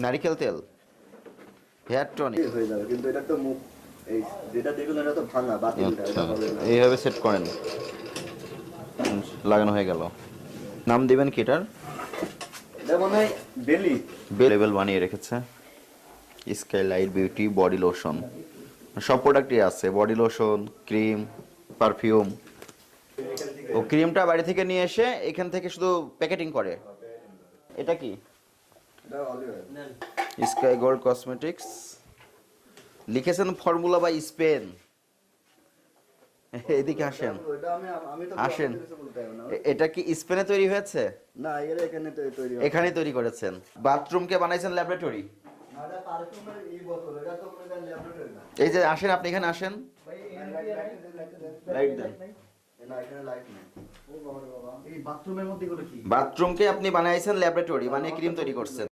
নারিকেল তেল, hair tonic. হয়ে যাবে, কিন্তু এটা তো মুখ, এই যেটা দেখুন এটা তো ভাঙা বাতিলটা, আচ্ছা, এটা হবে না। এইভাবে সেট করেন। লাগানো হয়ে গেল। নাম দিবেন কি এটার? এটা মনে হয় বেলি। লেবেল বানিয়ে রেখেছে, স্কাইলাইট বিউটি বডি লোশন। সব প্রোডাক্টই আছে, বডি লোশন, ক্রিম, পারফিউম। ও ক্রিমটা বাড়ি থেকে নিয়ে এসে এখান থেকে শুধু প্যাকেটিং করে। এটা কি? এটা অলিভ স্কাই গোল্ড কসমেটিক্স, লিখেছেন ফর্মুলা বাই স্পেন। এদিকে আসেন, ওটা আমি আমি তো আসেন। কিছু বলতে পারবো না। এটা কি স্পেনে তৈরি হয়েছে? না, এর এখানে তো তৈরি হয়। এখানেই তৈরি করেছেন। বাথরুমকে বানাইছেন ল্যাবরেটরি। না, এটা পারফিউমের এই বোতল, এটা তো কোনো ল্যাবরেটরি না। এই যে আসেন, আপনি এখানে আসেন, লাইট দেন। না, এখানে লাইট নেই। ও বাবা রে বাবা, এই বাথরুমের মধ্যে এগুলো কি? বাথরুমকে আপনি বানাইছেন ল্যাবরেটরি, মানে ক্রিম তৈরি করছেন।